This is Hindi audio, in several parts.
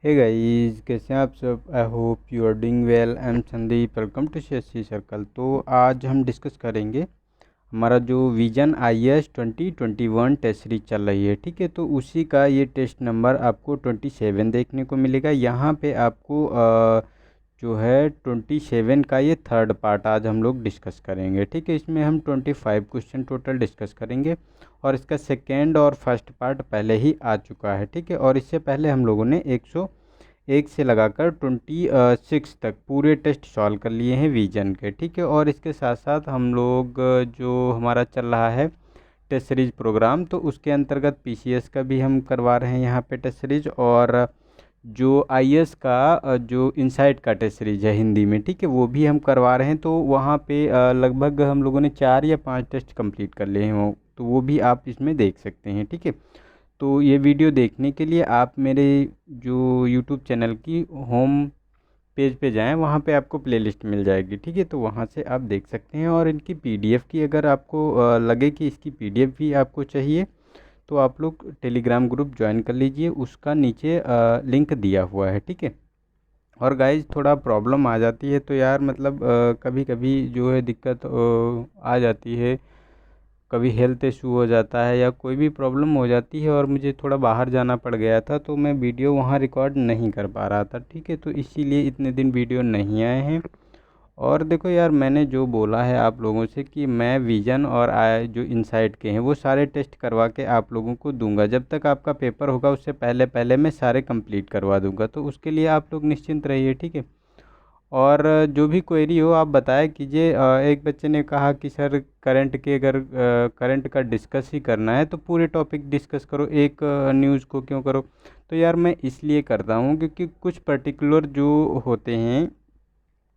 हे गाइस, कैसे हैं आप सब। I hope you are doing well. I am Sandeep, welcome to CSC circle. तो आज हम डिस्कस करेंगे हमारा जो विजन IAS 2021 टेस्ट सीरीज चल रही है, ठीक है। तो उसी का ये टेस्ट नंबर आपको 27 देखने को मिलेगा। यहाँ पे आपको जो है 27 का ये थर्ड पार्ट आज हम लोग डिस्कस करेंगे, ठीक है। इसमें हम 25 क्वेश्चन टोटल डिस्कस करेंगे और इसका सेकेंड और फर्स्ट पार्ट पहले ही आ चुका है, ठीक है। और इससे पहले हम लोगों ने 101 से लगाकर 26 तक पूरे टेस्ट सॉल्व कर लिए हैं विजन के, ठीक है। और इसके साथ साथ हम लोग जो हमारा चल रहा है टेस्ट सीरीज प्रोग्राम, तो उसके अंतर्गत PCS का भी हम करवा रहे हैं यहाँ पे टेस्ट सीरीज, और जो IAS का जो इनसाइट का टेस्ट सीरीज है हिंदी में, ठीक है, वो भी हम करवा रहे हैं। तो वहाँ पे लगभग हम लोगों ने 4 या 5 टेस्ट कंप्लीट कर लिए हैं तो वो भी आप इसमें देख सकते हैं, ठीक है। तो ये वीडियो देखने के लिए आप मेरे जो यूट्यूब चैनल की होम पेज पे जाएं, वहाँ पे आपको प्लेलिस्ट मिल जाएगी, ठीक है। तो वहाँ से आप देख सकते हैं। और इनकी PDF की अगर आपको लगे कि इसकी PDF भी आपको चाहिए, तो आप लोग टेलीग्राम ग्रुप ज्वाइन कर लीजिए, उसका नीचे लिंक दिया हुआ है, ठीक है। और गाइज थोड़ा प्रॉब्लम आ जाती है, तो यार मतलब कभी कभी जो है दिक्कत आ जाती है, कभी हेल्थ इशू हो जाता है या कोई भी प्रॉब्लम हो जाती है और मुझे थोड़ा बाहर जाना पड़ गया था, तो मैं वीडियो वहाँ रिकॉर्ड नहीं कर पा रहा था, ठीक है। तो इसीलिए इतने दिन वीडियो नहीं आए हैं। और देखो यार, मैंने जो बोला है आप लोगों से कि मैं विजन और जो इनसाइट के हैं वो सारे टेस्ट करवा के आप लोगों को दूंगा। जब तक आपका पेपर होगा उससे पहले पहले मैं सारे कंप्लीट करवा दूंगा, तो उसके लिए आप लोग निश्चिंत रहिए, ठीक है। और जो भी क्वेरी हो आप बताया कीजिए। एक बच्चे ने कहा कि सर करंट के, अगर करंट का डिस्कस ही करना है तो पूरे टॉपिक डिस्कस करो, एक न्यूज़ को क्यों करो। तो यार मैं इसलिए करता हूँ क्योंकि कुछ पर्टिकुलर जो होते हैं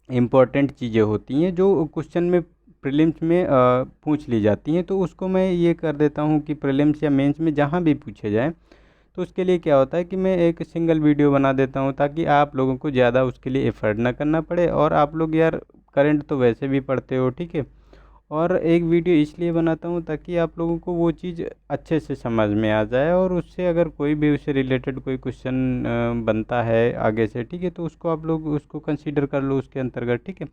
इम्पोर्टेंट चीज़ें होती हैं जो क्वेश्चन में प्रीलिम्स में पूछ ली जाती हैं, तो उसको मैं ये कर देता हूँ कि प्रीलिम्स या मेंस में जहाँ भी पूछे जाए, तो उसके लिए क्या होता है कि मैं एक सिंगल वीडियो बना देता हूँ ताकि आप लोगों को ज़्यादा उसके लिए एफर्ट ना करना पड़े। और आप लोग यार करंट तो वैसे भी पढ़ते हो, ठीक है। और एक वीडियो इसलिए बनाता हूँ ताकि आप लोगों को वो चीज़ अच्छे से समझ में आ जाए, और उससे अगर कोई भी उससे रिलेटेड कोई क्वेश्चन बनता है आगे से, ठीक है, तो उसको आप लोग उसको कंसीडर कर लो उसके अंतर्गत, ठीक है।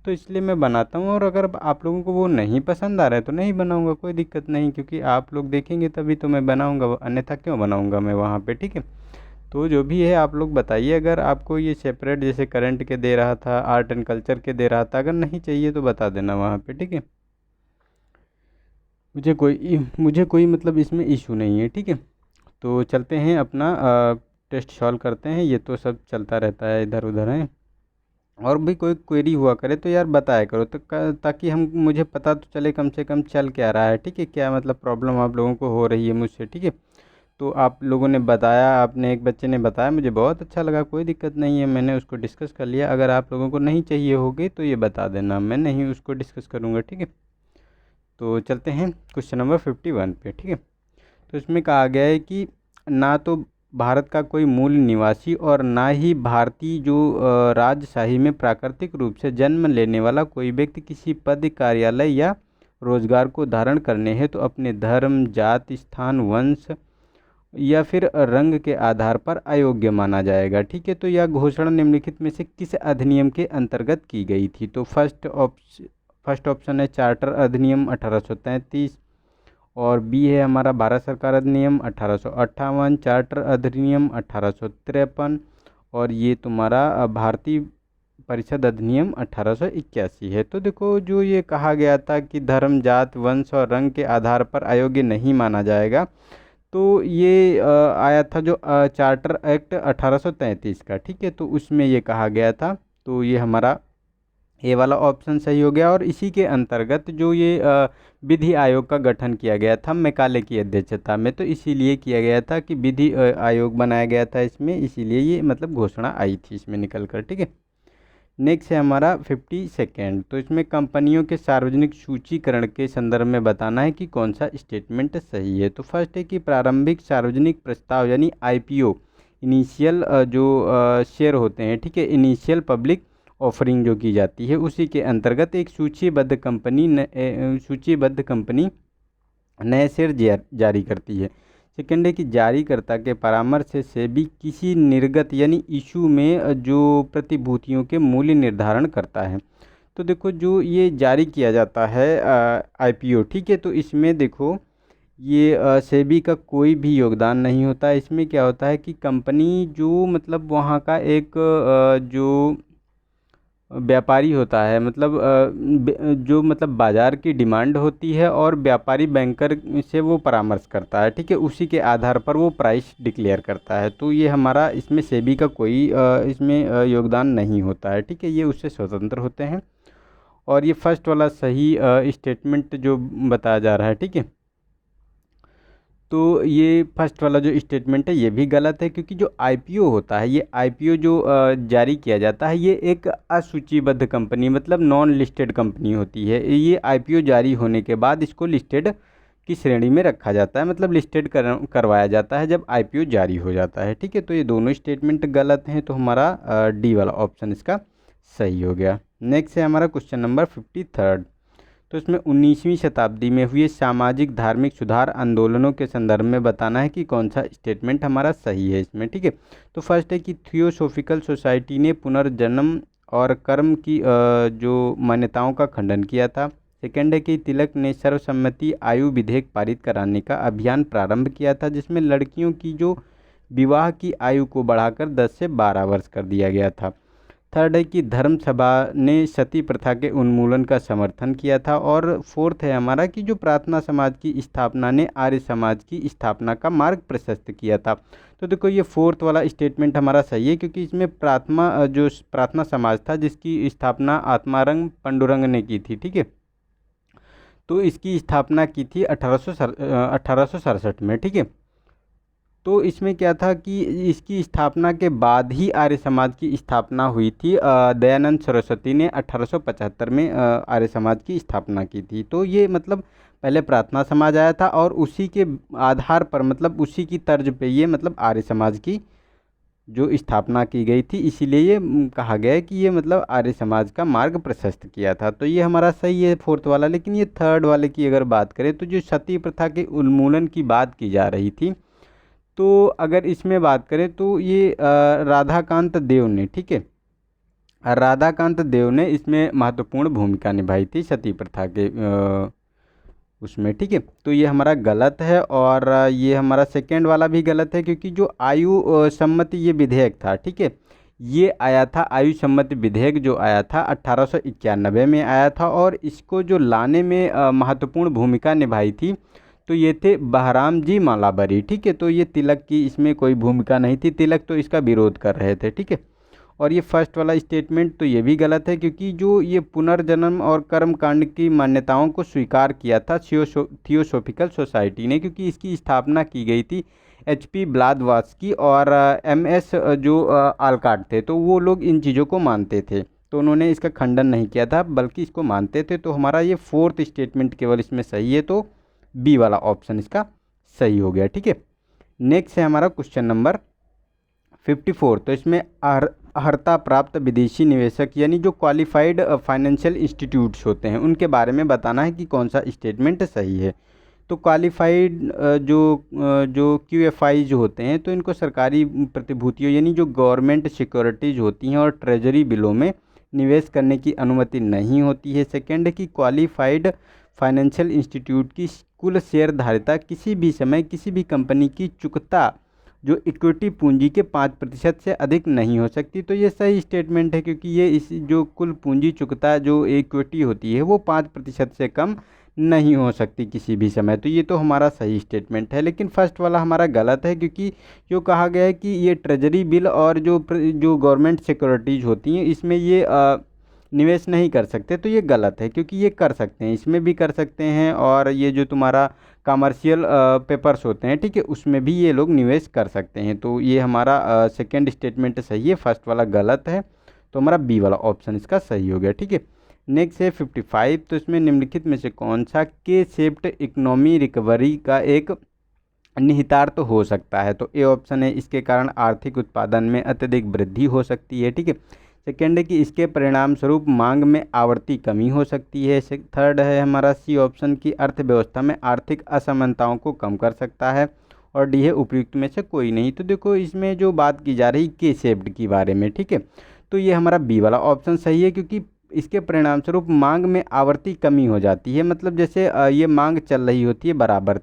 तो इसलिए मैं बनाता हूँ, और अगर आप लोगों को वो नहीं पसंद आ रहा है तो नहीं बनाऊँगा, कोई दिक्कत नहीं, क्योंकि आप लोग देखेंगे तभी तो मैं बनाऊँगा, अन्यथा क्यों बनाऊँगा मैं वहाँ पर, ठीक है। तो जो भी है आप लोग बताइए, अगर आपको ये सेपरेट जैसे करंट के दे रहा था, आर्ट एंड कल्चर के दे रहा था, अगर नहीं चाहिए तो बता देना वहाँ पे, ठीक है। मुझे कोई मतलब इसमें इशू नहीं है, ठीक है। तो चलते हैं अपना टेस्ट सॉल्व करते हैं। ये तो सब चलता रहता है, इधर उधर है। और भी कोई क्वेरी हुआ करे तो यार बताया करो, तो ताकि हम मुझे पता तो चले कम से कम चल क्या रहा है, ठीक है, क्या मतलब प्रॉब्लम आप लोगों को हो रही है मुझसे, ठीक है। तो आप लोगों ने बताया, आपने एक बच्चे ने बताया, मुझे बहुत अच्छा लगा, कोई दिक्कत नहीं है, मैंने उसको डिस्कस कर लिया। अगर आप लोगों को नहीं चाहिए होगी तो ये बता देना, मैं नहीं उसको डिस्कस करूँगा, ठीक है। तो चलते हैं क्वेश्चन नंबर 51 पे, ठीक है। तो इसमें कहा गया है कि ना तो भारत का कोई मूल निवासी और ना ही भारतीय जो राजशाही में प्राकृतिक रूप से जन्म लेने वाला कोई व्यक्ति किसी पद, कार्यालय या रोजगार को धारण करने हेतु तो अपने धर्म, जाति, स्थान, वंश या फिर रंग के आधार पर अयोग्य माना जाएगा, ठीक है। तो यह घोषणा निम्नलिखित में से किस अधिनियम के अंतर्गत की गई थी। तो फर्स्ट ऑप्शन है चार्टर अधिनियम 1833, और बी है हमारा भारत सरकार अधिनियम 1858, चार्टर अधिनियम 1853, और ये तुम्हारा भारतीय परिषद अधिनियम 1881 है। तो देखो, जो ये कहा गया था कि धर्म, जात, वंश और रंग के आधार पर अयोग्य नहीं माना जाएगा, तो ये आया था जो चार्टर एक्ट 1833 का, ठीक है। तो उसमें ये कहा गया था, तो ये हमारा ये वाला ऑप्शन सही हो गया। और इसी के अंतर्गत जो ये विधि आयोग का गठन किया गया था मैकाले की अध्यक्षता में, तो इसीलिए किया गया था कि विधि आयोग बनाया गया था इसमें, इसीलिए ये मतलब घोषणा आई थी इसमें निकल कर, ठीक है। नेक्स्ट है हमारा 52nd। तो इसमें कंपनियों के सार्वजनिक सूचीकरण के संदर्भ में बताना है कि कौन सा स्टेटमेंट सही है। तो फर्स्ट है कि प्रारंभिक सार्वजनिक प्रस्ताव यानी IPO, इनिशियल जो शेयर होते हैं, ठीक है, इनिशियल पब्लिक ऑफरिंग जो की जाती है, उसी के अंतर्गत एक सूचीबद्ध कंपनी नए शेयर जारी करती है। सेकेंड है कि जारीकर्ता के परामर्श से सेबी किसी निर्गत यानी इशू में जो प्रतिभूतियों के मूल्य निर्धारण करता है। तो देखो जो ये जारी किया जाता है आईपीओ, ठीक है, तो इसमें देखो ये सेबी का कोई भी योगदान नहीं होता है। इसमें क्या होता है कि कंपनी जो मतलब वहाँ का एक जो व्यापारी होता है, मतलब जो मतलब बाज़ार की डिमांड होती है और व्यापारी बैंकर से वो परामर्श करता है, ठीक है, उसी के आधार पर वो प्राइस डिक्लेयर करता है। तो ये हमारा इसमें सेबी का कोई इसमें योगदान नहीं होता है, ठीक है, ये उससे स्वतंत्र होते हैं। और ये फर्स्ट वाला सही स्टेटमेंट जो बताया जा रहा है, ठीक है, तो ये फर्स्ट वाला जो स्टेटमेंट है ये भी गलत है, क्योंकि जो आईपीओ होता है, ये आईपीओ जो जारी किया जाता है, ये एक असूचीबद्ध कंपनी मतलब नॉन लिस्टेड कंपनी होती है। ये आईपीओ जारी होने के बाद इसको लिस्टेड की श्रेणी में रखा जाता है, मतलब लिस्टेड करवाया जाता है जब आईपीओ जारी हो जाता है, ठीक है। तो ये दोनों स्टेटमेंट गलत हैं, तो हमारा डी वाला ऑप्शन इसका सही हो गया। नेक्स्ट है हमारा क्वेश्चन नंबर 53। तो इसमें 19वीं शताब्दी में हुए सामाजिक धार्मिक सुधार आंदोलनों के संदर्भ में बताना है कि कौन सा स्टेटमेंट हमारा सही है इसमें, ठीक है। तो फर्स्ट है कि थियोसॉफिकल सोसाइटी ने पुनर्जन्म और कर्म की जो मान्यताओं का खंडन किया था। सेकेंड है कि तिलक ने सर्वसम्मति आयु विधेयक पारित कराने का अभियान प्रारंभ किया था, जिसमें लड़कियों की जो विवाह की आयु को बढ़ाकर 10 से 12 वर्ष कर दिया गया था। थर्ड है कि धर्म सभा ने सती प्रथा के उन्मूलन का समर्थन किया था। और फोर्थ है हमारा कि जो प्रार्थना समाज की स्थापना ने आर्य समाज की स्थापना का मार्ग प्रशस्त किया था। तो देखो ये फोर्थ वाला स्टेटमेंट हमारा सही है, क्योंकि इसमें जो प्रार्थना समाज था जिसकी स्थापना आत्मारंग पंडुरंग ने की थी, ठीक है, तो इसकी स्थापना की थी 1867 में, ठीक है। तो इसमें क्या था कि इसकी स्थापना के बाद ही आर्य समाज की स्थापना हुई थी। दयानंद सरस्वती ने 1875 में आर्य समाज की स्थापना की थी। तो ये मतलब पहले प्रार्थना समाज आया था और उसी के आधार पर मतलब उसी की तर्ज पे ये मतलब आर्य समाज की जो स्थापना की गई थी, इसीलिए ये कहा गया है कि ये मतलब आर्य समाज का मार्ग प्रशस्त किया था। तो ये हमारा सही है फोर्थ वाला। लेकिन ये थर्ड वाले की अगर बात करें तो जो सती प्रथा के उन्मूलन की बात की जा रही थी, तो अगर इसमें बात करें तो ये राधाकांत देव ने, ठीक है, राधाकांत देव ने इसमें महत्वपूर्ण भूमिका निभाई थी सती प्रथा के उसमें, ठीक है। तो ये हमारा गलत है। और ये हमारा सेकेंड वाला भी गलत है, क्योंकि जो आयु सम्मति ये विधेयक था, ठीक है, ये आया था आयु सम्मति विधेयक जो आया था 1891 में आया था। और इसको जो लाने में महत्वपूर्ण भूमिका निभाई थी तो ये थे बहराम जी मालाबारी, ठीक है। तो ये तिलक की इसमें कोई भूमिका नहीं थी, तिलक तो इसका विरोध कर रहे थे, ठीक है। और ये फर्स्ट वाला स्टेटमेंट तो ये भी गलत है, क्योंकि जो ये पुनर्जन्म और कर्म कांड की मान्यताओं को स्वीकार किया था थियोसॉफिकल सोसाइटी ने, क्योंकि इसकी स्थापना की गई थी HP ब्लादवास्की और MS जो आलकाट थे, तो वो लोग इन चीज़ों को मानते थे, तो उन्होंने इसका खंडन नहीं किया था बल्कि इसको मानते थे। तो हमारा ये फोर्थ स्टेटमेंट केवल इसमें सही है, तो बी वाला ऑप्शन इसका सही हो गया, ठीक है। नेक्स्ट है हमारा क्वेश्चन नंबर 54। तो इसमें अर्हता प्राप्त विदेशी निवेशक यानी जो क्वालिफाइड फाइनेंशियल इंस्टीट्यूट्स होते हैं उनके बारे में बताना है कि कौन सा स्टेटमेंट सही है। तो क्वालिफाइड जो QFI जो होते हैं, तो इनको सरकारी प्रतिभूतियों यानी जो गवर्नमेंट सिक्योरिटीज़ होती हैं और ट्रेजरी बिलों में निवेश करने की अनुमति नहीं होती है। सेकेंड है कि क्वालिफाइड फाइनेंशियल इंस्टीट्यूट की कुल शेयरधारिता किसी भी समय किसी भी कंपनी की चुकता जो इक्विटी पूंजी के 5% से अधिक नहीं हो सकती। तो ये सही स्टेटमेंट है, क्योंकि ये इस जो कुल पूंजी चुकता जो इक्विटी होती है वो 5% से कम नहीं हो सकती किसी भी समय। तो ये तो हमारा सही स्टेटमेंट है। लेकिन फर्स्ट वाला हमारा गलत है, क्योंकि जो कहा गया है कि ये ट्रेजरी बिल और जो गवर्नमेंट सिक्योरिटीज़ होती हैं इसमें ये निवेश नहीं कर सकते, तो ये गलत है, क्योंकि ये कर सकते हैं, इसमें भी कर सकते हैं और ये जो तुम्हारा कमर्शियल पेपर्स होते हैं, ठीक है, उसमें भी ये लोग निवेश कर सकते हैं। तो ये हमारा सेकंड स्टेटमेंट सही है, फर्स्ट वाला गलत है, तो हमारा बी वाला ऑप्शन इसका सही हो गया, ठीक है। नेक्स्ट है 55। तो इसमें निम्नलिखित में से कौन सा के शेप्ड इकोनॉमी रिकवरी का एक निहितार्थ हो सकता है। तो ए ऑप्शन है इसके कारण आर्थिक उत्पादन में अत्यधिक वृद्धि हो सकती है, ठीक है। सेकेंड है कि इसके परिणाम स्वरूप मांग में आवर्ती कमी हो सकती है। थर्ड है हमारा सी ऑप्शन की अर्थव्यवस्था में आर्थिक असमानताओं को कम कर सकता है। और डी है उपयुक्त में से कोई नहीं। तो देखो इसमें जो बात की जा रही के शेप्ड की बारे में, ठीक है, तो ये हमारा बी वाला ऑप्शन सही है, क्योंकि इसके परिणाम स्वरूप मांग में आवर्ती कमी हो जाती है। मतलब जैसे ये मांग चल रही होती है बराबर,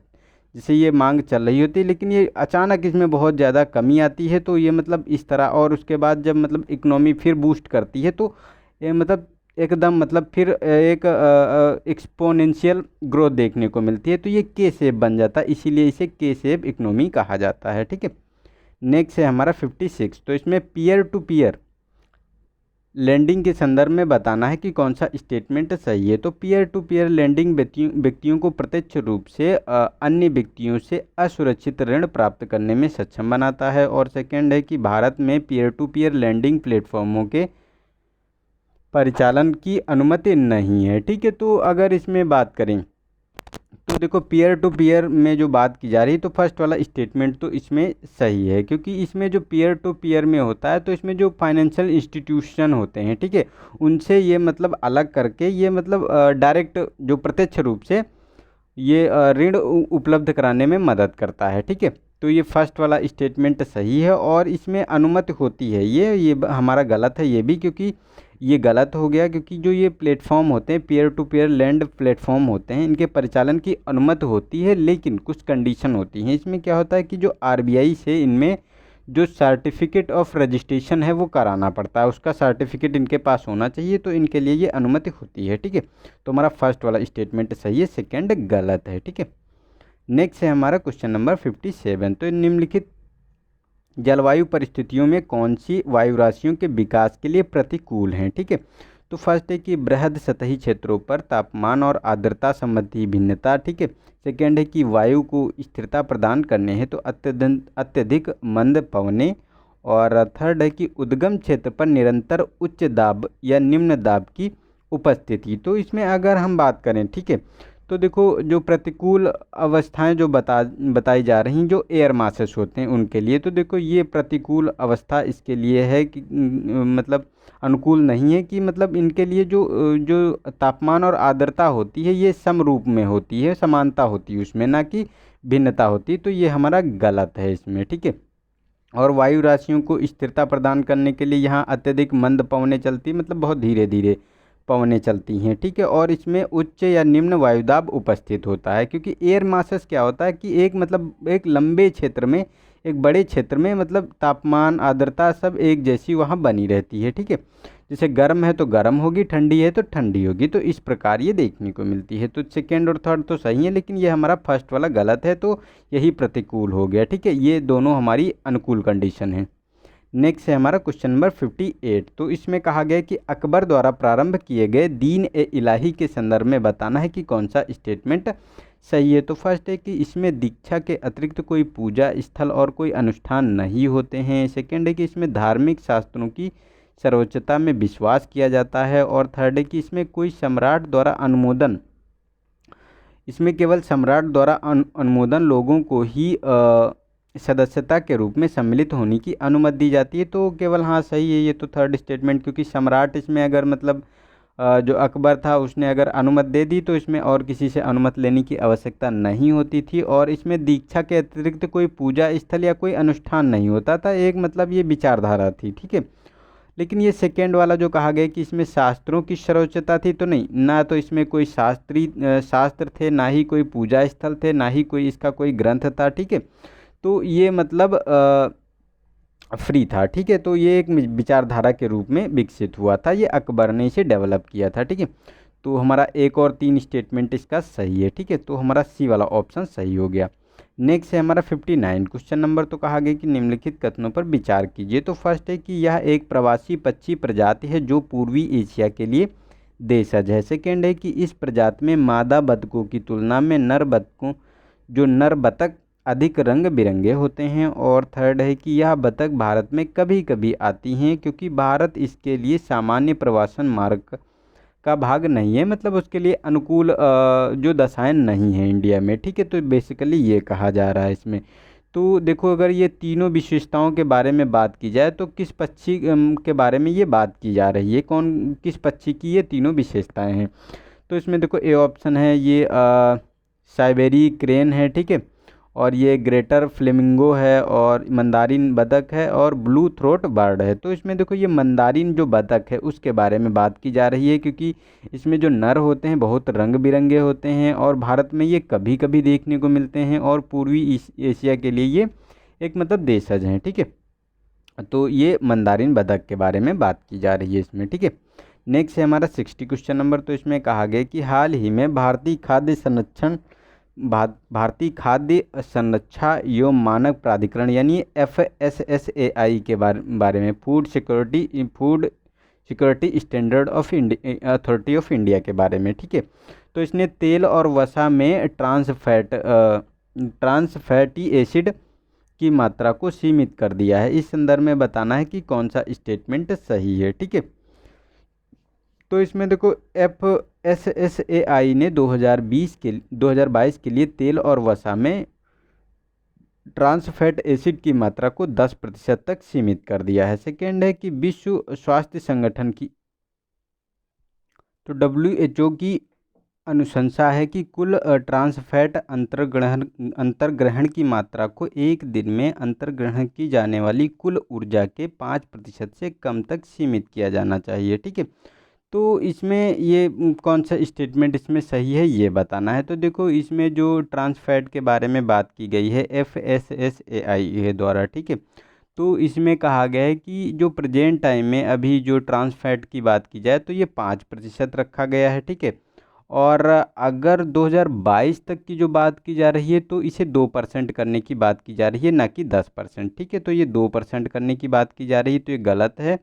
जैसे ये मांग चल रही होती है, लेकिन ये अचानक इसमें बहुत ज़्यादा कमी आती है, तो ये मतलब इस तरह, और उसके बाद जब मतलब इकोनॉमी फिर बूस्ट करती है तो ये मतलब एकदम मतलब फिर एक एक्सपोनेंशियल ग्रोथ देखने को मिलती है, तो ये के शेप बन जाता है, इसीलिए इसे के शेप इकोनॉमी कहा जाता है, ठीक है। नेक्स्ट है हमारा 56। तो इसमें पीयर टू पीयर लेंडिंग के संदर्भ में बताना है कि कौन सा स्टेटमेंट सही है। तो पीयर टू पीयर लेंडिंग व्यक्तियों को प्रत्यक्ष रूप से अन्य व्यक्तियों से असुरक्षित ऋण प्राप्त करने में सक्षम बनाता है। और सेकंड है कि भारत में पीयर टू पीयर लेंडिंग प्लेटफॉर्मों के परिचालन की अनुमति नहीं है, ठीक है। तो अगर इसमें बात करें तो देखो पीयर टू पीयर में जो बात की जा रही है, तो फर्स्ट वाला स्टेटमेंट तो इसमें सही है, क्योंकि इसमें जो पीयर टू पीयर में होता है तो इसमें जो फाइनेंशियल इंस्टीट्यूशन होते हैं, ठीक है, उनसे ये मतलब अलग करके ये मतलब डायरेक्ट जो प्रत्यक्ष रूप से ये ऋण उपलब्ध कराने में मदद करता है, ठीक है। तो ये फर्स्ट वाला स्टेटमेंट सही है, और इसमें अनुमति होती है, ये हमारा गलत है ये भी, क्योंकि ये गलत हो गया, क्योंकि जो ये प्लेटफॉर्म होते हैं peer to peer lend platform होते हैं, इनके परिचालन की अनुमति होती है, लेकिन कुछ कंडीशन होती हैं। इसमें क्या होता है कि जो आरबीआई से इनमें जो सर्टिफिकेट ऑफ रजिस्ट्रेशन है वो कराना पड़ता है, उसका सर्टिफिकेट इनके पास होना चाहिए, तो इनके लिए ये अनुमति होती है, ठीक है। तो हमारा फर्स्ट वाला स्टेटमेंट सही है, सेकेंड गलत है, ठीक है। नेक्स्ट है हमारा क्वेश्चन नंबर 57। तो निम्नलिखित जलवायु परिस्थितियों में कौन सी वायु राशियों के विकास के लिए प्रतिकूल हैं, ठीक है। तो फर्स्ट है कि बृहद सतही क्षेत्रों पर तापमान और आर्द्रता संबंधी भिन्नता, ठीक है। सेकेंड है कि वायु को स्थिरता प्रदान करने हैं तो अत्यधिक मंद पवनें, और थर्ड है कि उद्गम क्षेत्र पर निरंतर उच्च दाब या निम्न दाब की उपस्थिति। तो इसमें अगर हम बात करें, ठीक है, तो देखो जो प्रतिकूल अवस्थाएं जो बताई जा रही जो एयर मासेस होते हैं उनके लिए, तो देखो ये प्रतिकूल अवस्था इसके लिए है कि मतलब अनुकूल नहीं है, कि मतलब इनके लिए जो तापमान और आर्द्रता होती है ये समरूप में होती है, समानता होती है उसमें, ना कि भिन्नता होती। तो ये हमारा गलत है इसमें, ठीक है। और वायु राशियों को स्थिरता प्रदान करने के लिए यहाँ अत्यधिक मंद पवनें चलती, मतलब बहुत धीरे धीरे पवनें चलती हैं, ठीक है। और इसमें उच्च या निम्न वायुदाब उपस्थित होता है, क्योंकि एयर मासेस क्या होता है कि एक मतलब एक लंबे क्षेत्र में, एक बड़े क्षेत्र में मतलब तापमान आर्द्रता सब एक जैसी वहाँ बनी रहती है, ठीक है। जैसे गर्म है तो गर्म होगी, ठंडी है तो ठंडी होगी, तो इस प्रकार ये देखने को मिलती है। तो सेकेंड और थर्ड तो सही है, लेकिन ये हमारा फर्स्ट वाला गलत है, तो यही प्रतिकूल हो गया, ठीक है। ये दोनों हमारी अनुकूल कंडीशन है। नेक्स्ट है हमारा क्वेश्चन नंबर 58। तो इसमें कहा गया कि अकबर द्वारा प्रारंभ किए गए दीन ए इलाही के संदर्भ में बताना है कि कौन सा स्टेटमेंट सही है। तो फर्स्ट है कि इसमें दीक्षा के अतिरिक्त कोई पूजा स्थल और कोई अनुष्ठान नहीं होते हैं। सेकंड है कि इसमें धार्मिक शास्त्रों की सर्वोच्चता में विश्वास किया जाता है। और थर्ड है कि इसमें कोई सम्राट द्वारा अनुमोदन, इसमें केवल सम्राट द्वारा अनुमोदन लोगों को ही सदस्यता के रूप में सम्मिलित होने की अनुमति दी जाती है। तो केवल हाँ सही है ये तो थर्ड स्टेटमेंट, क्योंकि सम्राट इसमें अगर मतलब जो अकबर था उसने अगर अनुमति दे दी तो इसमें और किसी से अनुमति लेने की आवश्यकता नहीं होती थी। और इसमें दीक्षा के अतिरिक्त कोई पूजा स्थल या कोई अनुष्ठान नहीं होता था, एक मतलब ये विचारधारा थी, ठीक है। लेकिन ये सेकेंड वाला जो कहा गया कि इसमें शास्त्रों की सर्वोच्चता थी, तो नहीं, ना तो इसमें कोई शास्त्र थे, ना ही कोई पूजा स्थल थे, ना ही कोई इसका कोई ग्रंथ था, ठीक है। तो ये मतलब फ्री था, ठीक है। तो ये एक विचारधारा के रूप में विकसित हुआ था, ये अकबर ने इसे डेवलप किया था, ठीक है। तो हमारा एक और तीन स्टेटमेंट इसका सही है, ठीक है। तो हमारा सी वाला ऑप्शन सही हो गया। नेक्स्ट है हमारा 59 क्वेश्चन नंबर। तो कहा गया कि निम्नलिखित कथनों पर विचार कीजिए। तो फर्स्ट है कि यह एक प्रवासी पक्षी प्रजाति है जो पूर्वी एशिया के लिए देशज है। सेकेंड है कि इस प्रजाति में मादा बतखों की तुलना में नर बतख अधिक रंग बिरंगे होते हैं। और थर्ड है कि यह बतख भारत में कभी कभी आती हैं, क्योंकि भारत इसके लिए सामान्य प्रवासन मार्ग का भाग नहीं है, मतलब उसके लिए अनुकूल जो दशाएं नहीं हैं इंडिया में, ठीक है। तो बेसिकली ये कहा जा रहा है इसमें। तो देखो अगर ये तीनों विशेषताओं के बारे में बात की जाए तो किस पक्षी के बारे में ये बात की जा रही है, किस पक्षी की ये तीनों विशेषताएं हैं। तो इसमें देखो ए ऑप्शन है ये साइबेरी क्रेन है, ठीक है। और ये ग्रेटर फ्लेमिंगो है और मंदारिन बतख है और ब्लू थ्रोट बर्ड है। तो इसमें देखो ये मंदारिन जो बतख है उसके बारे में बात की जा रही है, क्योंकि इसमें जो नर होते हैं बहुत रंग बिरंगे होते हैं और भारत में ये कभी कभी देखने को मिलते हैं और पूर्वी एशिया के लिए ये एक मतलब देशज हैं, ठीक है। तो ये मंदारिन बतख के बारे में बात की जा रही है इसमें, ठीक है। नेक्स्ट है हमारा 60 क्वेश्चन नंबर। तो इसमें कहा गया कि हाल ही में भारतीय खाद्य संरक्षा एवं मानक प्राधिकरण यानी FSSAI के बारे में food security standard of India authority of India के बारे में, ठीक है। तो इसने तेल और वसा में ट्रांस फैटी एसिड की मात्रा को सीमित कर दिया है। इस संदर्भ में बताना है कि कौन सा स्टेटमेंट सही है, ठीक है। तो इसमें देखो FSSAI ने 2022 के लिए तेल और वसा में ट्रांस फैट एसिड की मात्रा को 10% तक सीमित कर दिया है। सेकेंड है कि विश्व स्वास्थ्य संगठन की तो WHO की अनुशंसा है कि कुल ट्रांस फैट अंतर्ग्रहण की मात्रा को एक दिन में अंतर्ग्रहण की जाने वाली कुल ऊर्जा के 5% से कम तक सीमित किया जाना चाहिए, ठीक है। तो इसमें ये कौन सा स्टेटमेंट इसमें सही है ये बताना है। तो देखो इसमें जो ट्रांस फैट के बारे में बात की गई है FSSAI द्वारा, ठीक है। तो इसमें कहा गया है कि जो प्रेजेंट टाइम में अभी जो ट्रांस फैट की बात की जाए तो ये 5% रखा गया है, ठीक है। और अगर 2022 तक की जो बात की जा रही है तो इसे 2% करने की बात की जा रही है, ना कि 10%, ठीक है। तो ये 2% करने की बात की जा रही है, तो ये गलत है।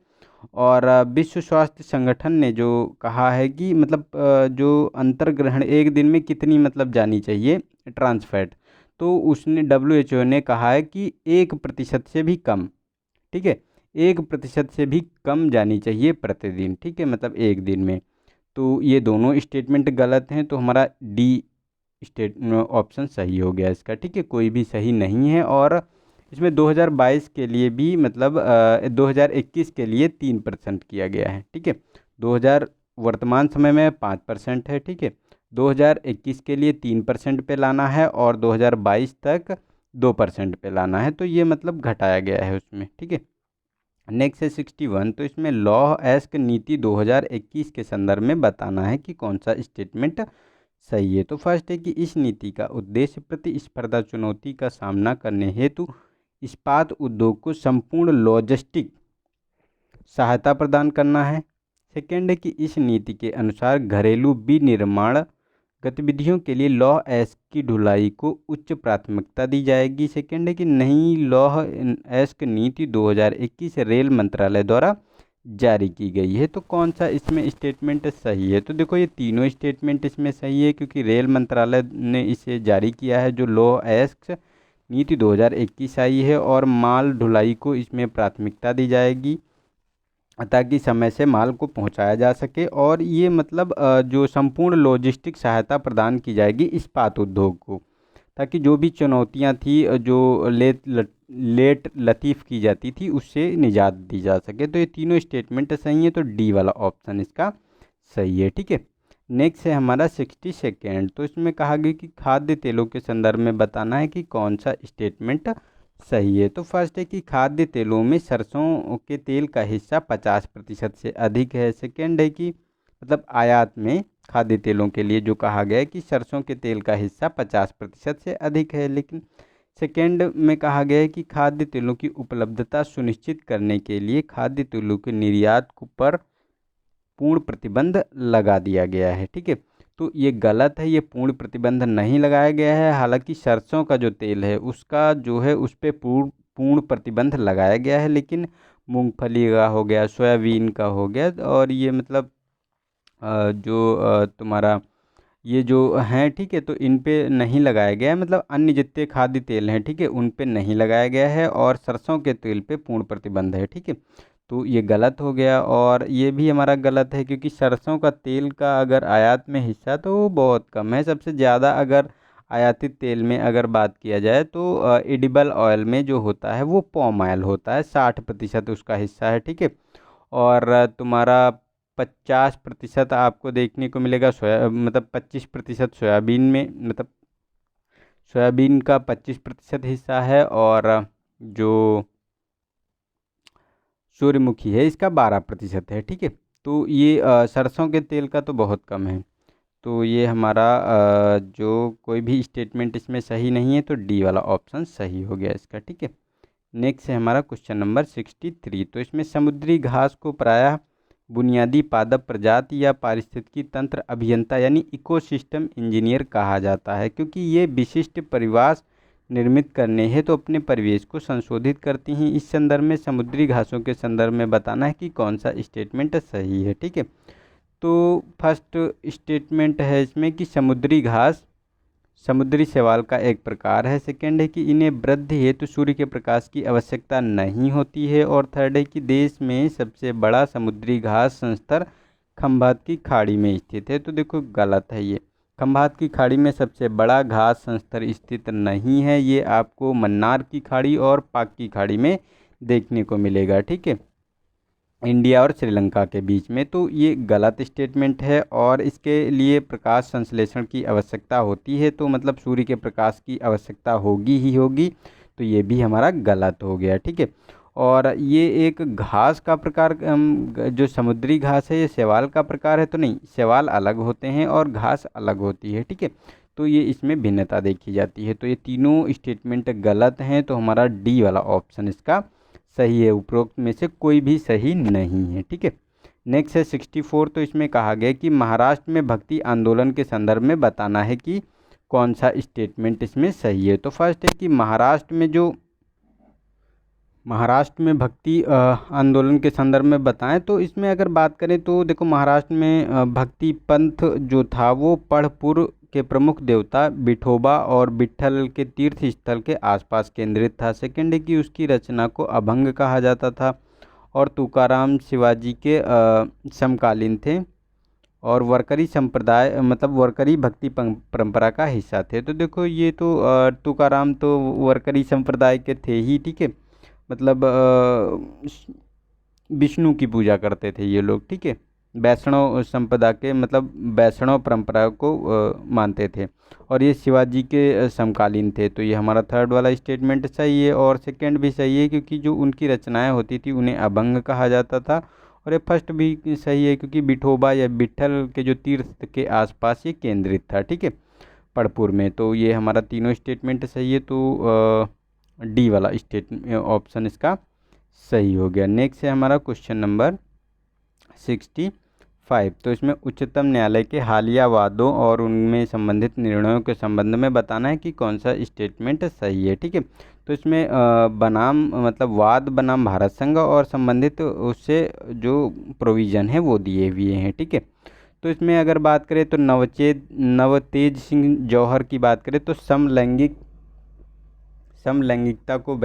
और विश्व स्वास्थ्य संगठन ने जो कहा है कि मतलब जो अंतर्ग्रहण एक दिन में कितनी मतलब जानी चाहिए ट्रांस फैट, तो उसने WHO ने कहा है कि 1% से भी कम, ठीक है, 1% से भी कम जानी चाहिए प्रतिदिन, ठीक है, मतलब एक दिन में। तो ये दोनों स्टेटमेंट गलत हैं, तो हमारा डी ऑप्शन सही हो गया इसका, ठीक है, कोई भी सही नहीं है। और इसमें 2022 के लिए भी मतलब 2021 के लिए 3% किया गया है, ठीक है। 2000 वर्तमान समय में 5% है, ठीक है। 2021 के लिए 3% पे लाना है और 2022 तक 2% पे लाना है, तो ये मतलब घटाया गया है उसमें, ठीक है। नेक्स्ट है 61। तो इसमें लॉ एस्क नीति 2021 के संदर्भ में बताना है कि कौन सा स्टेटमेंट सही है। तो फर्स्ट है कि इस नीति का उद्देश्य प्रतिस्पर्धा चुनौती का सामना करने हेतु इस्पात उद्योग को संपूर्ण लॉजिस्टिक सहायता प्रदान करना है। सेकेंड है कि इस नीति के अनुसार घरेलू विनिर्माण गतिविधियों के लिए लौह अयस्क की ढुलाई को उच्च प्राथमिकता दी जाएगी। सेकेंड है कि नई लौह अयस्क नीति 2021 रेल मंत्रालय द्वारा जारी की गई है। तो कौन सा इसमें स्टेटमेंट सही है? तो देखो ये तीनों स्टेटमेंट इसमें सही है, क्योंकि रेल मंत्रालय ने इसे जारी किया है जो लौह अयस्क नीति 2021 आई है, और माल ढुलाई को इसमें प्राथमिकता दी जाएगी ताकि समय से माल को पहुंचाया जा सके। और ये मतलब जो संपूर्ण लॉजिस्टिक सहायता प्रदान की जाएगी इस्पात उद्योग को, ताकि जो भी चुनौतियां थी जो लेट लतीफ़ की जाती थी उससे निजात दी जा सके। तो ये तीनों स्टेटमेंट सही है, तो डी वाला ऑप्शन इसका सही है, ठीक है। नेक्स्ट है हमारा 62। तो इसमें कहा गया कि खाद्य तेलों के संदर्भ में बताना है कि कौन सा स्टेटमेंट सही है। तो फर्स्ट है कि खाद्य तेलों में सरसों के तेल का हिस्सा 50% से अधिक है। सेकेंड है कि मतलब आयात में खाद्य तेलों के लिए जो कहा गया है कि सरसों के तेल का हिस्सा 50% से अधिक है। लेकिन सेकेंड में कहा गया है कि खाद्य तेलों की उपलब्धता सुनिश्चित करने के लिए खाद्य तेलों के निर्यात पर पूर्ण प्रतिबंध लगा दिया गया है, ठीक है। तो ये गलत है, ये पूर्ण प्रतिबंध नहीं लगाया गया है। हालांकि सरसों का जो तेल है उसका जो है उस पर पूर्ण प्रतिबंध लगाया गया है, लेकिन मूंगफली का हो गया, सोयाबीन का हो गया, और ये मतलब जो तुम्हारा ये जो हैं, ठीक है, तो इन पे नहीं लगाया गया है। मतलब अन्य जितने खाद्य तेल हैं, ठीक है, उन पे नहीं लगाया गया है, और सरसों के तेल पे पूर्ण प्रतिबंध है, ठीक है। तो ये गलत हो गया, और ये भी हमारा गलत है, क्योंकि सरसों का तेल का अगर आयात में हिस्सा तो वो बहुत कम है। सबसे ज़्यादा अगर आयातित तेल में अगर बात किया जाए तो एडिबल ऑयल में जो होता है वो पॉम ऑयल होता है, 60% उसका हिस्सा है, ठीक है। और तुम्हारा 50% आपको देखने को मिलेगा मतलब 25% सोयाबीन में, मतलब सोयाबीन का 25% हिस्सा है और जो सूर्यमुखी है इसका 12% है। ठीक है, तो ये सरसों के तेल का तो बहुत कम है। तो ये हमारा जो कोई भी स्टेटमेंट इसमें सही नहीं है, तो डी वाला ऑप्शन सही हो गया इसका। ठीक है, नेक्स्ट है हमारा क्वेश्चन नंबर 63। तो इसमें समुद्री घास को प्रायः बुनियादी पादप प्रजाति या पारिस्थितिकी तंत्र अभियंता यानी इकोसिस्टम इंजीनियर कहा जाता है, क्योंकि ये विशिष्ट परिवास निर्मित करने हैं तो अपने परिवेश को संशोधित करती हैं। इस संदर्भ में समुद्री घासों के संदर्भ में बताना है कि कौन सा स्टेटमेंट सही है। ठीक है, तो फर्स्ट स्टेटमेंट है इसमें कि समुद्री घास समुद्री शैवाल का एक प्रकार है। सेकेंड है कि इन्हें वृद्धि हेतु सूर्य के प्रकाश की आवश्यकता नहीं होती है। और थर्ड है कि देश में सबसे बड़ा समुद्री घास संस्तर खंभात की खाड़ी में स्थित है। तो देखो गलत है, ये खंभात की खाड़ी में सबसे बड़ा घास संस्तर स्थित नहीं है, ये आपको मन्नार की खाड़ी और पाक की खाड़ी में देखने को मिलेगा। ठीक है, इंडिया और श्रीलंका के बीच में। तो ये गलत स्टेटमेंट है और इसके लिए प्रकाश संश्लेषण की आवश्यकता होती है, तो मतलब सूर्य के प्रकाश की आवश्यकता होगी ही होगी, तो ये भी हमारा गलत हो गया। ठीक है, और ये एक घास का प्रकार जो समुद्री घास है ये शैवाल का प्रकार है, तो नहीं, शैवाल अलग होते हैं और घास अलग होती है। ठीक है, तो ये इसमें भिन्नता देखी जाती है। तो ये तीनों स्टेटमेंट गलत हैं, तो हमारा डी वाला ऑप्शन इसका सही है, उपरोक्त में से कोई भी सही नहीं है। ठीक है, नेक्स्ट है 64। तो इसमें कहा गया कि महाराष्ट्र में भक्ति आंदोलन के संदर्भ में बताना है कि कौन सा स्टेटमेंट इसमें सही है। तो फर्स्ट है कि महाराष्ट्र में भक्ति आंदोलन के संदर्भ में बताएं, तो इसमें अगर बात करें तो देखो महाराष्ट्र में भक्ति पंथ जो था वो पढ़पुर के प्रमुख देवता विठोबा और विट्ठल के तीर्थ स्थल के आसपास केंद्रित था। सेकेंड है कि उसकी रचना को अभंग कहा जाता था और तुकाराम शिवाजी के समकालीन थे और वरकरी संप्रदाय मतलब वरकरी भक्ति परंपरा का हिस्सा थे। तो देखो ये तो तुकाराम तो वरकरी संप्रदाय के थे ही। ठीक है, मतलब विष्णु की पूजा करते थे ये लोग। ठीक है, वैष्णव संप्रदाय के मतलब वैष्णव परंपरा को मानते थे और ये शिवाजी के समकालीन थे। तो ये हमारा थर्ड वाला स्टेटमेंट सही है और सेकंड भी सही है, क्योंकि जो उनकी रचनाएं होती थी उन्हें अभंग कहा जाता था। और ये फर्स्ट भी सही है, क्योंकि विठोबा या विट्ठल के जो तीर्थ के आसपास ये केंद्रित था। ठीक है, पढ़पुर में। तो ये हमारा तीनों स्टेटमेंट सही है, तो डी वाला ऑप्शन इसका सही हो गया। नेक्स्ट है हमारा क्वेश्चन नंबर 65। तो इसमें उच्चतम न्यायालय के हालिया वादों और उनमें संबंधित निर्णयों के संबंध में बताना है कि कौन सा स्टेटमेंट सही है। ठीक है, तो इसमें बनाम मतलब वाद बनाम भारत संघ और संबंधित उससे जो प्रोविज़न है वो दिए हुए हैं। ठीक है, तो इसमें अगर बात करें तो नवतेज सिंह जौहर की बात करें तो समलैंगिकता को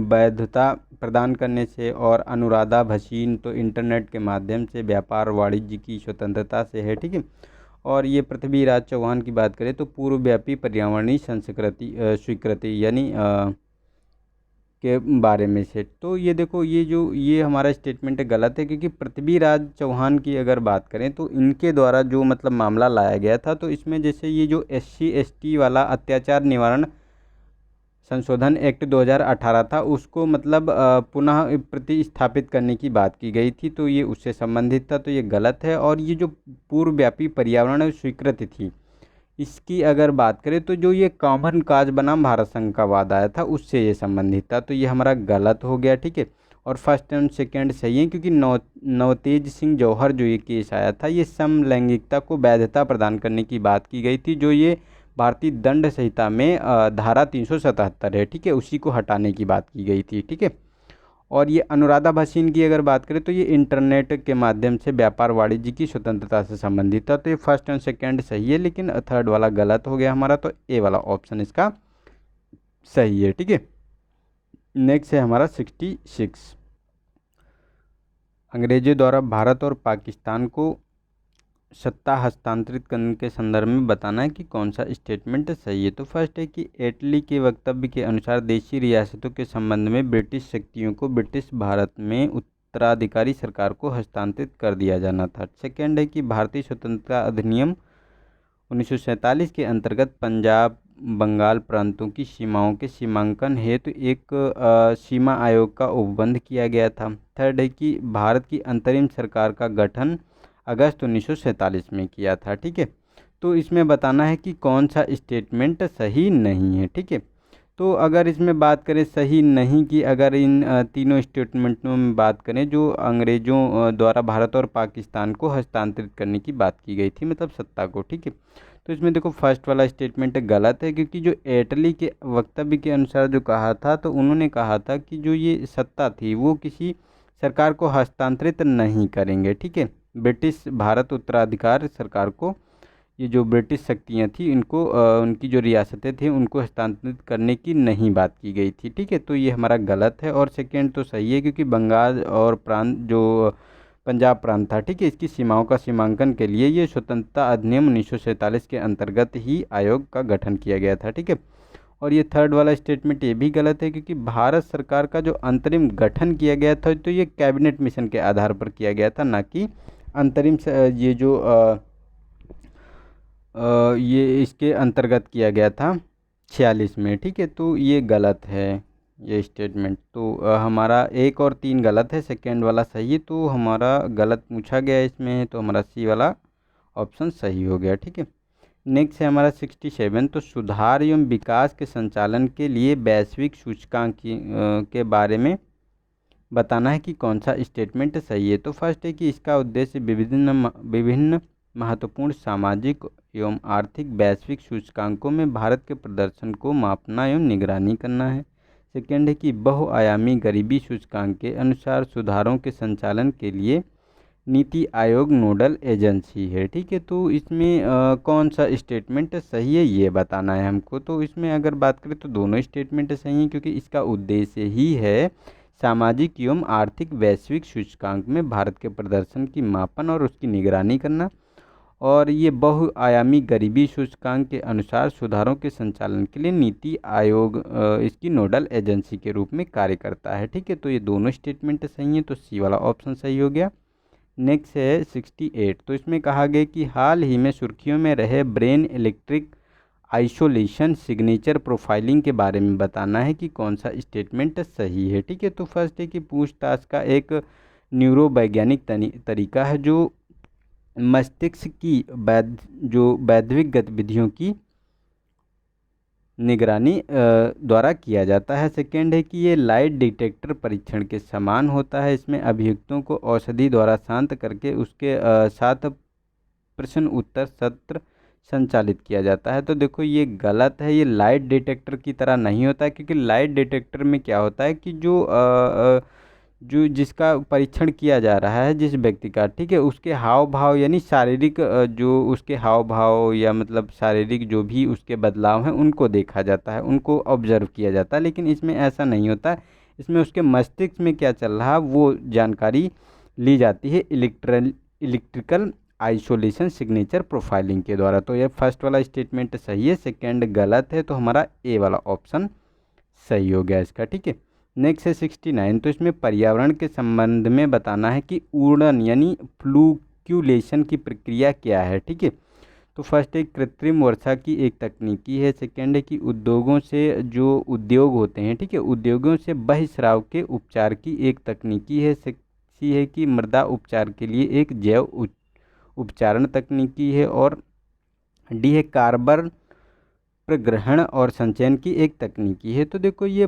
वैधता प्रदान करने से और अनुराधा भसीन तो इंटरनेट के माध्यम से व्यापार वाणिज्य की स्वतंत्रता से है। ठीक है, और ये पृथ्वीराज चौहान की बात करें तो पूर्वव्यापी पर्यावरणीय स्वीकृति यानी के बारे में से। तो ये देखो ये हमारा स्टेटमेंट गलत है, क्योंकि पृथ्वीराज चौहान की अगर बात करें तो इनके द्वारा जो मतलब मामला लाया गया था, तो इसमें जैसे ये जो SC ST वाला अत्याचार निवारण संशोधन एक्ट 2018 था उसको मतलब पुनः प्रतिस्थापित करने की बात की गई थी, तो ये उससे संबंधित था, तो ये गलत है। और ये जो पूर्वव्यापी पर्यावरण स्वीकृति थी इसकी अगर बात करें तो जो ये कॉमन काज बनाम भारत संघ का वाद आया था उससे ये संबंधित था, तो ये हमारा गलत हो गया। ठीक है, और फर्स्ट एंड सेकेंड सही है, क्योंकि नवतेज सिंह जौहर जो ये केस आया था ये समलैंगिकता को वैधता प्रदान करने की बात की गई थी, जो ये भारतीय दंड संहिता में धारा 377 है। ठीक है, उसी को हटाने की बात की गई थी। ठीक है, और ये अनुराधा भसीन की अगर बात करें तो ये इंटरनेट के माध्यम से व्यापार वाणिज्य की स्वतंत्रता से संबंधित था, तो ये फर्स्ट एंड सेकंड सही है, लेकिन थर्ड वाला गलत हो गया हमारा, तो ए वाला ऑप्शन इसका सही है। ठीक है, नेक्स्ट है हमारा 66। अंग्रेजों द्वारा भारत और पाकिस्तान को सत्ता हस्तांतरित करने के संदर्भ में बताना है कि कौन सा स्टेटमेंट सही है। तो फर्स्ट है कि एटली के वक्तव्य के अनुसार देशी रियासतों के संबंध में ब्रिटिश शक्तियों को ब्रिटिश भारत में उत्तराधिकारी सरकार को हस्तांतरित कर दिया जाना था। सेकेंड है कि भारतीय स्वतंत्रता अधिनियम 1947 के अंतर्गत पंजाब बंगाल प्रांतों की सीमाओं के सीमांकन हेतु एक सीमा आयोग का उपबंध किया गया था। थर्ड है कि भारत की अंतरिम सरकार का गठन अगस्त 1947 में किया था। ठीक है, तो इसमें बताना है कि कौन सा स्टेटमेंट सही नहीं है। ठीक है, तो अगर इसमें बात करें सही नहीं की, अगर इन तीनों स्टेटमेंटों में बात करें जो अंग्रेज़ों द्वारा भारत और पाकिस्तान को हस्तांतरित करने की बात की गई थी, मतलब सत्ता को। ठीक है, तो इसमें देखो फर्स्ट वाला स्टेटमेंट गलत है, क्योंकि जो एटली के वक्तव्य के अनुसार जो कहा था, तो उन्होंने कहा था कि जो ये सत्ता थी वो किसी सरकार को हस्तांतरित नहीं करेंगे। ठीक है, ब्रिटिश भारत उत्तराधिकार सरकार को, ये जो ब्रिटिश शक्तियाँ थी इनको उनकी जो रियासतें थी उनको हस्तांतरित करने की नहीं बात की गई थी। ठीक है, तो ये हमारा गलत है। और सेकेंड तो सही है, क्योंकि बंगाल और प्रांत जो पंजाब प्रांत था, ठीक है, इसकी सीमाओं का सीमांकन के लिए ये स्वतंत्रता अधिनियम 1947 के अंतर्गत ही आयोग का गठन किया गया था। ठीक है, और ये थर्ड वाला स्टेटमेंट ये भी गलत है, क्योंकि भारत सरकार का जो अंतरिम गठन किया गया था तो ये कैबिनेट मिशन के आधार पर किया गया था, ना कि अंतरिम ये जो ये इसके अंतर्गत किया गया था 46 में। ठीक है, तो ये गलत है ये स्टेटमेंट। तो हमारा 1 और 3 गलत है, सेकेंड वाला सही है, तो हमारा गलत पूछा गया है इसमें, तो हमारा सी वाला ऑप्शन सही हो गया। ठीक है, नेक्स्ट है हमारा 67। तो सुधार एवं विकास के संचालन के लिए वैश्विक सूचकांक के बारे में बताना है कि कौन सा स्टेटमेंट सही है। तो फर्स्ट है कि इसका उद्देश्य विभिन्न महत्वपूर्ण सामाजिक एवं आर्थिक वैश्विक सूचकांकों में भारत के प्रदर्शन को मापना एवं निगरानी करना है। सेकेंड है कि बहुआयामी गरीबी सूचकांक के अनुसार सुधारों के संचालन के लिए नीति आयोग नोडल एजेंसी है। ठीक है, तो इसमें कौन सा स्टेटमेंट सही है ये बताना है हमको। तो इसमें अगर बात करें तो दोनों स्टेटमेंट सही हैं, क्योंकि इसका उद्देश्य ही है सामाजिक एवं आर्थिक वैश्विक सूचकांक में भारत के प्रदर्शन की मापन और उसकी निगरानी करना। और ये बहुआयामी गरीबी सूचकांक के अनुसार सुधारों के संचालन के लिए नीति आयोग इसकी नोडल एजेंसी के रूप में कार्य करता है। ठीक है, तो ये दोनों स्टेटमेंट सही हैं, तो सी वाला ऑप्शन सही हो गया। नेक्स्ट है 68। तो इसमें कहा गया कि हाल ही में सुर्खियों में रहे brain electric isolation signature profiling के बारे में बताना है कि कौन सा स्टेटमेंट सही है। ठीक है, तो फर्स्ट है कि पूछताछ का एक न्यूरोवैज्ञानिक तरीका है जो मस्तिष्क की वैद्विक गतिविधियों की निगरानी द्वारा किया जाता है। सेकेंड है कि ये लाइट डिटेक्टर परीक्षण के समान होता है। इसमें अभियुक्तों को औषधि द्वारा शांत करके उसके साथ प्रश्न उत्तर सत्र संचालित किया जाता है। तो देखो ये गलत है, ये लाइट डिटेक्टर की तरह नहीं होता है, क्योंकि लाइट डिटेक्टर में क्या होता है कि जो जिसका परीक्षण किया जा रहा है जिस व्यक्ति का, ठीक है, उसके हाव भाव यानी शारीरिक जो उसके हाव भाव या मतलब शारीरिक जो भी उसके बदलाव हैं उनको देखा जाता है, उनको ऑब्जर्व किया जाता है। लेकिन इसमें ऐसा नहीं होता है, इसमें उसके मस्तिष्क में क्या चल रहा है वो जानकारी ली जाती है इलेक्ट्रिकल आइसोलेशन सिग्नेचर प्रोफाइलिंग के द्वारा। तो ये फर्स्ट वाला स्टेटमेंट सही है, सेकेंड गलत है, तो हमारा ए वाला ऑप्शन सही हो गया इसका। ठीक है, नेक्स्ट है 69। तो इसमें पर्यावरण के संबंध में बताना है कि उड़न यानी फ्लूक्यूलेशन की प्रक्रिया क्या है। ठीक है, तो फर्स्ट है कृत्रिम वर्षा की एक तकनीकी है। सेकेंड है कि उद्योगों से जो उद्योग होते हैं, ठीक है, उद्योगों से बहिस्राव के उपचार की एक तकनीकी है। सी है कि मृदा उपचार के लिए एक जैव उपचारण तकनीकी है। और डी है कार्बन प्रग्रहण और संचयन की एक तकनीकी है। तो देखो ये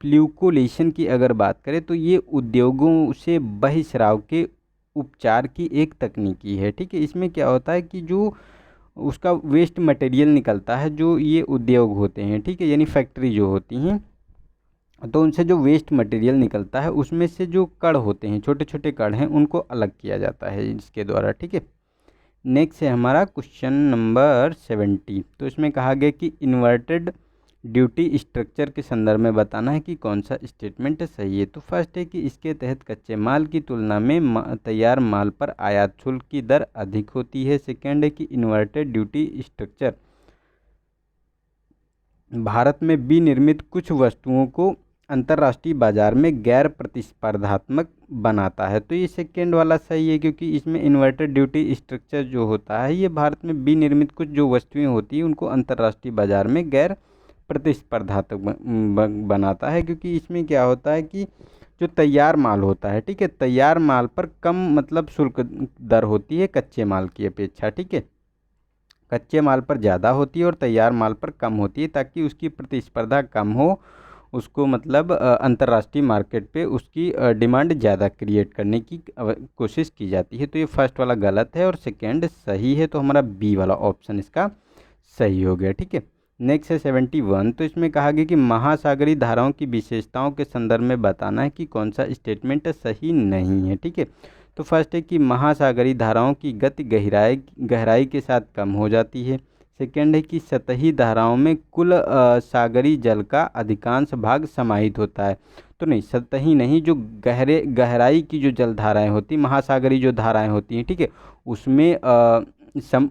फ्लूकोलेशन की अगर बात करें तो ये उद्योगों से बहिस्राव के उपचार की एक तकनीकी है। ठीक है, इसमें क्या होता है कि जो उसका वेस्ट मटेरियल निकलता है, जो ये उद्योग होते हैं, ठीक है, यानी फैक्ट्री जो होती हैं, तो उनसे जो वेस्ट मटेरियल निकलता है उसमें से जो कण होते हैं, छोटे छोटे कण हैं, उनको अलग किया जाता है इसके द्वारा। ठीक है, नेक्स्ट है हमारा क्वेश्चन नंबर 70। तो इसमें कहा गया कि इन्वर्टेड ड्यूटी स्ट्रक्चर के संदर्भ में बताना है कि कौन सा स्टेटमेंट सही है। तो फर्स्ट है कि इसके तहत कच्चे माल की तुलना में तैयार माल पर आयात शुल्क की दर अधिक होती है। सेकेंड है कि इन्वर्टेड ड्यूटी स्ट्रक्चर भारत में विनिर्मित कुछ वस्तुओं को अंतर्राष्ट्रीय बाजार में गैर प्रतिस्पर्धात्मक बनाता है। तो ये सेकेंड वाला सही है, क्योंकि इसमें इन्वर्टर ड्यूटी स्ट्रक्चर जो होता है ये भारत में विनिर्मित कुछ जो वस्तुएं होती हैं उनको अंतर्राष्ट्रीय बाजार में गैर प्रतिस्पर्धात्मक बनाता है। क्योंकि इसमें क्या होता है कि जो तैयार माल होता है, ठीक है, तैयार माल पर कम मतलब शुल्क दर होती है कच्चे माल की अपेक्षा, ठीक है। कच्चे माल पर ज़्यादा होती है और तैयार माल पर कम होती है, ताकि उसकी प्रतिस्पर्धा कम हो, उसको मतलब अंतर्राष्ट्रीय मार्केट पे उसकी डिमांड ज़्यादा क्रिएट करने की कोशिश की जाती है। तो ये फर्स्ट वाला गलत है और सेकेंड सही है, तो हमारा बी वाला ऑप्शन इसका सही हो गया, ठीक है। नेक्स्ट है 71। तो इसमें कहा गया कि महासागरीय धाराओं की विशेषताओं के संदर्भ में बताना है कि कौन सा स्टेटमेंट सही नहीं है, ठीक है। तो फर्स्ट है कि महासागरीय धाराओं की गति गहराई के साथ कम हो जाती है। सेकेंड है कि सतही धाराओं में कुल सागरीय जल का अधिकांश भाग समाहित होता है। तो नहीं, सतही नहीं, जो गहराई की जो जल धाराएँ होती, महासागरीय जो धाराएँ होती हैं, ठीक है, उसमें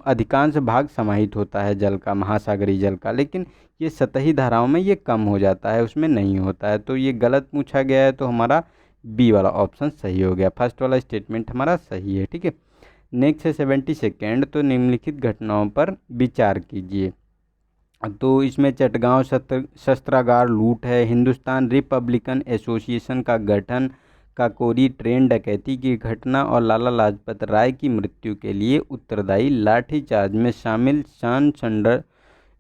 अधिकांश भाग समाहित होता है जल का, महासागरीय जल का। लेकिन ये सतही धाराओं में ये कम हो जाता है, उसमें नहीं होता है। तो ये गलत पूछा गया है, तो हमारा बी वाला ऑप्शन सही हो गया। फर्स्ट वाला स्टेटमेंट हमारा सही है, ठीक है। नेक्स्ट है 72। तो निम्नलिखित घटनाओं पर विचार कीजिए। तो इसमें चटगांव शस्त्रागार लूट है, हिंदुस्तान रिपब्लिकन एसोसिएशन का गठन, काकोरी ट्रेन डकैती की घटना और लाला लाजपत राय की मृत्यु के लिए उत्तरदायी लाठीचार्ज में शामिल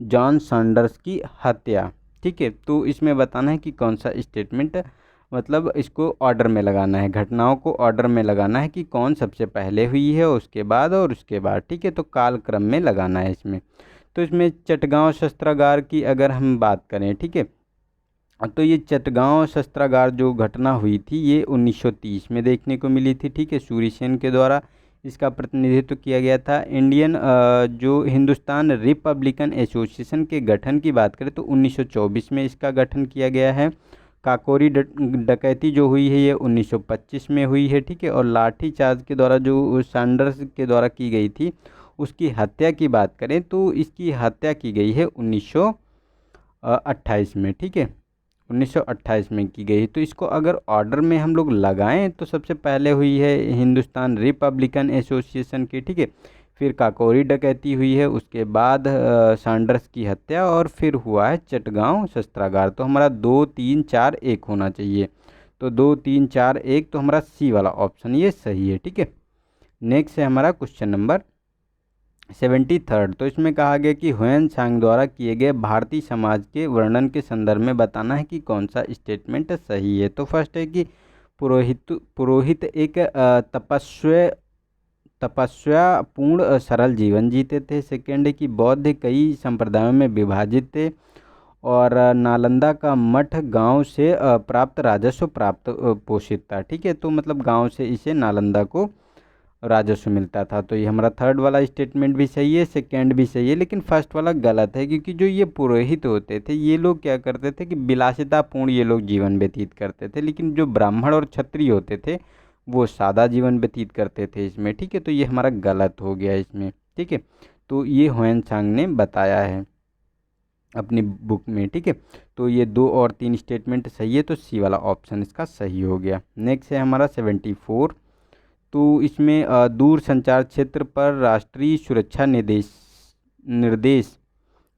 जॉन सैंडर्स की हत्या, ठीक है। तो इसमें बताना है कि कौन सा स्टेटमेंट, मतलब इसको ऑर्डर में लगाना है, घटनाओं को ऑर्डर में लगाना है कि कौन सबसे पहले हुई है, उसके बाद और उसके बाद, ठीक है। तो काल क्रम में लगाना है इसमें। तो इसमें चटगांव शस्त्रागार की अगर हम बात करें, ठीक है, तो ये चटगांव शस्त्रागार जो घटना हुई थी ये 1930 में देखने को मिली थी, ठीक है। सूर्य सेन के द्वारा इसका प्रतिनिधित्व किया गया था। इंडियन जो हिंदुस्तान रिपब्लिकन एसोसिएशन के गठन की बात करें तो 1924 में इसका गठन किया गया है। काकोरी डकैती जो हुई है ये 1925 में हुई है, ठीक है। और लाठीचार्ज के द्वारा जो सैंडर्स के द्वारा की गई थी उसकी हत्या की बात करें तो इसकी हत्या की गई है 1928 में, ठीक है, 1928 में की गई। तो इसको अगर ऑर्डर में हम लोग लगाएं तो सबसे पहले हुई है हिंदुस्तान रिपब्लिकन एसोसिएशन की, ठीक है, फिर काकोरी डकैती हुई है, उसके बाद सैंडर्स की हत्या और फिर हुआ है चटगांव शस्त्रागार। तो हमारा 2 3 4 1 होना चाहिए। तो 2 3 4 1, तो हमारा सी वाला ऑप्शन ये सही है, ठीक है। नेक्स्ट है हमारा क्वेश्चन नंबर 73। तो इसमें कहा गया कि ह्वेन सांग द्वारा किए गए भारतीय समाज के वर्णन के संदर्भ में बताना है कि कौन सा स्टेटमेंट सही है। तो फर्स्ट है कि पुरोहित एक तपस्या पूर्ण सरल जीवन जीते थे। सेकेंड है कि बौद्ध कई संप्रदायों में विभाजित थे और नालंदा का मठ गांव से प्राप्त राजस्व पोषित था, ठीक है। तो मतलब गांव से इसे नालंदा को राजस्व मिलता था। तो ये हमारा थर्ड वाला स्टेटमेंट भी सही है, सेकेंड भी सही है, लेकिन फर्स्ट वाला गलत है, क्योंकि जो ये पुरोहित होते थे ये लोग क्या करते थे कि विलासितापूर्ण ये लोग जीवन व्यतीत करते थे, लेकिन जो ब्राह्मण और क्षत्रिय होते थे वो सादा जीवन व्यतीत करते थे इसमें, ठीक है। तो ये हमारा गलत हो गया इसमें, ठीक है। तो ये ह्वेनसांग ने बताया है अपनी बुक में, ठीक है। तो ये 2 और 3 स्टेटमेंट सही है, तो सी वाला ऑप्शन इसका सही हो गया। नेक्स्ट है हमारा 74। तो इसमें दूर संचार क्षेत्र पर राष्ट्रीय सुरक्षा निर्देश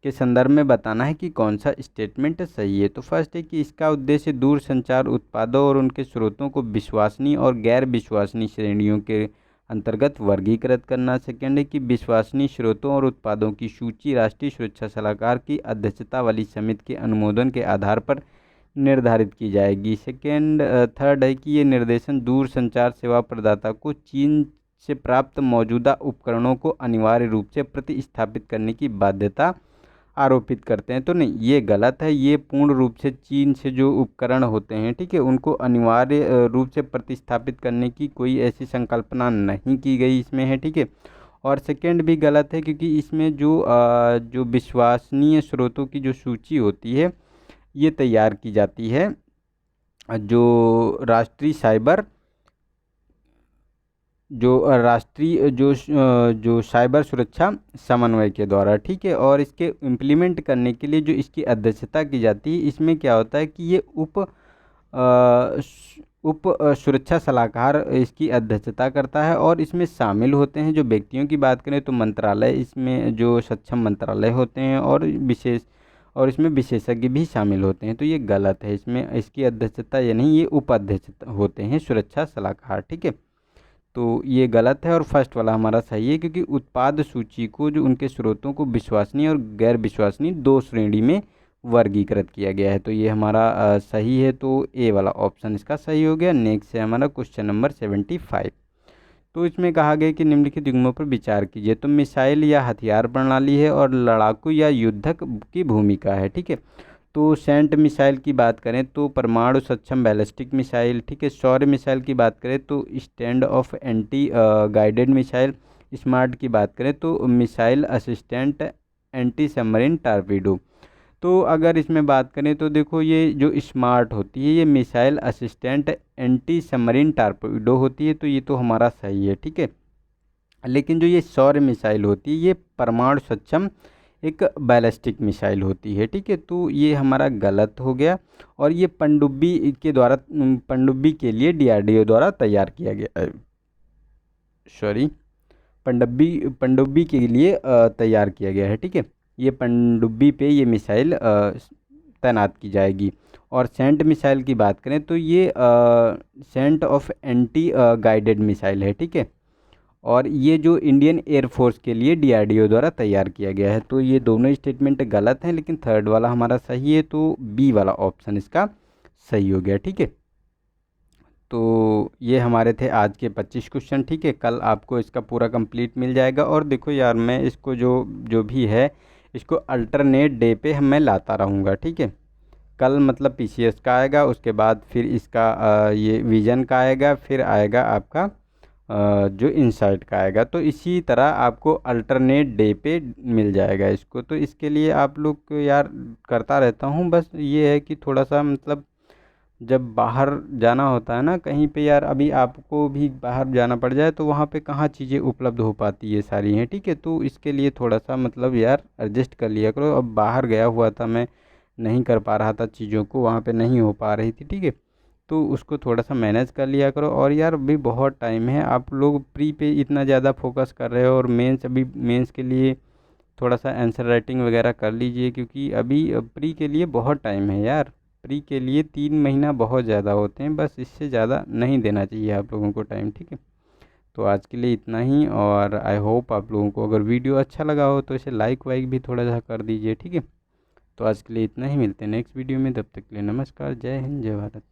के संदर्भ में बताना है कि कौन सा स्टेटमेंट सही है। तो फर्स्ट है कि इसका उद्देश्य दूर संचार उत्पादों और उनके स्रोतों को विश्वसनीय और गैर विश्वसनीय श्रेणियों के अंतर्गत वर्गीकृत करना। सेकेंड है कि विश्वसनीय स्रोतों और उत्पादों की सूची राष्ट्रीय सुरक्षा सलाहकार की अध्यक्षता वाली समिति के अनुमोदन के आधार पर निर्धारित की जाएगी। थर्ड है कि ये निर्देशन दूर संचार सेवा प्रदाता को चीन से प्राप्त मौजूदा उपकरणों को अनिवार्य रूप से प्रतिस्थापित करने की बाध्यता आरोपित करते हैं। तो नहीं, ये गलत है। ये पूर्ण रूप से चीन से जो उपकरण होते हैं, ठीक है, उनको अनिवार्य रूप से प्रतिस्थापित करने की कोई ऐसी संकल्पना नहीं की गई इसमें है, ठीक है। और सेकेंड भी गलत है, क्योंकि इसमें जो विश्वसनीय स्रोतों की जो सूची होती है ये तैयार की जाती है जो राष्ट्रीय साइबर सुरक्षा समन्वय के द्वारा, ठीक है। और इसके इम्प्लीमेंट करने के लिए जो इसकी अध्यक्षता की जाती है, इसमें क्या होता है कि ये उप उप सुरक्षा सलाहकार इसकी अध्यक्षता करता है और इसमें शामिल होते हैं जो व्यक्तियों की बात करें तो मंत्रालय, इसमें जो सक्षम मंत्रालय होते हैं और इसमें विशेषज्ञ भी शामिल होते हैं। तो ये गलत है, इसमें इसकी अध्यक्षता या नहीं, ये उपाध्यक्ष होते हैं सुरक्षा सलाहकार, ठीक है। तो ये गलत है और फर्स्ट वाला हमारा सही है, क्योंकि उत्पाद सूची को जो उनके स्रोतों को विश्वसनीय और गैर विश्वसनीय दो श्रेणी में वर्गीकृत किया गया है। तो ये हमारा सही है, तो ए वाला ऑप्शन इसका सही हो गया। नेक्स्ट है हमारा क्वेश्चन नंबर 75। तो इसमें कहा गया कि निम्नलिखित युग्मों पर विचार कीजिए। तो मिसाइल या हथियार प्रणाली है और लड़ाकू या युद्धक की भूमिका है, ठीक है। तो सैंट मिसाइल की बात करें तो परमाणु सक्षम बैलिस्टिक मिसाइल, ठीक है। सौर्य मिसाइल की बात करें तो stand of anti guided missile. Smart की बात करें तो missile assistant anti submarine torpedo. तो अगर इसमें बात करें तो देखो, ये जो स्मार्ट होती है ये missile assistant anti submarine torpedo होती है, तो ये तो हमारा सही है, ठीक है। लेकिन जो ये सौर्य मिसाइल होती है ये परमाणु सक्षम एक बैलिस्टिक मिसाइल होती है, ठीक है। तो ये हमारा गलत हो गया और ये पनडुब्बी के लिए डीआरडीओ द्वारा तैयार किया गया है। सॉरी, पनडुब्बी के लिए तैयार किया गया है, ठीक है। ये पनडुब्बी पे ये मिसाइल तैनात की जाएगी। और सेंट मिसाइल की बात करें तो ये sent of anti guided missile है, ठीक है। और ये जो इंडियन एयरफोर्स के लिए डीआरडीओ द्वारा तैयार किया गया है। तो ये दोनों स्टेटमेंट गलत हैं, लेकिन थर्ड वाला हमारा सही है, तो बी वाला ऑप्शन इसका सही हो गया, ठीक है। तो ये हमारे थे आज के 25 क्वेश्चन, ठीक है। कल आपको इसका पूरा कंप्लीट मिल जाएगा। और देखो यार, मैं इसको जो भी है इसको अल्टरनेट डे पे मैं लाता रहूँगा, ठीक है। कल मतलब पीसीएस का आएगा, उसके बाद फिर इसका ये विजन का आएगा, फिर आएगा आपका जो इनसाइट का आएगा। तो इसी तरह आपको अल्टरनेट डे पे मिल जाएगा इसको। तो इसके लिए आप लोग को यार करता रहता हूँ, बस ये है कि थोड़ा सा मतलब जब बाहर जाना होता है ना कहीं पे यार, अभी आपको भी बाहर जाना पड़ जाए तो वहाँ पे कहाँ चीज़ें उपलब्ध हो पाती है सारी हैं, ठीक है। तो इसके लिए थोड़ा सा मतलब यार एडजस्ट कर लिया करो। अब बाहर गया हुआ था मैं, नहीं कर पा रहा था चीज़ों को, वहाँ पे नहीं हो पा रही थी, ठीक है। तो उसको थोड़ा सा मैनेज कर लिया करो। और यार अभी बहुत टाइम है, आप लोग प्री पे इतना ज़्यादा फोकस कर रहे हो और मेंस के लिए थोड़ा सा आंसर राइटिंग वगैरह कर लीजिए, क्योंकि अभी प्री के लिए बहुत टाइम है यार। प्री के लिए 3 महीना बहुत ज़्यादा होते हैं, बस इससे ज़्यादा नहीं देना चाहिए आप लोगों को टाइम, ठीक है। तो आज के लिए इतना ही, और आई होप आप लोगों को अगर वीडियो अच्छा लगा हो तो इसे लाइक वाइक भी थोड़ा सा कर दीजिए, ठीक है। तो आज के लिए इतना ही, मिलते हैं नेक्स्ट वीडियो में, तब तक के लिए नमस्कार, जय हिंद, जय भारत।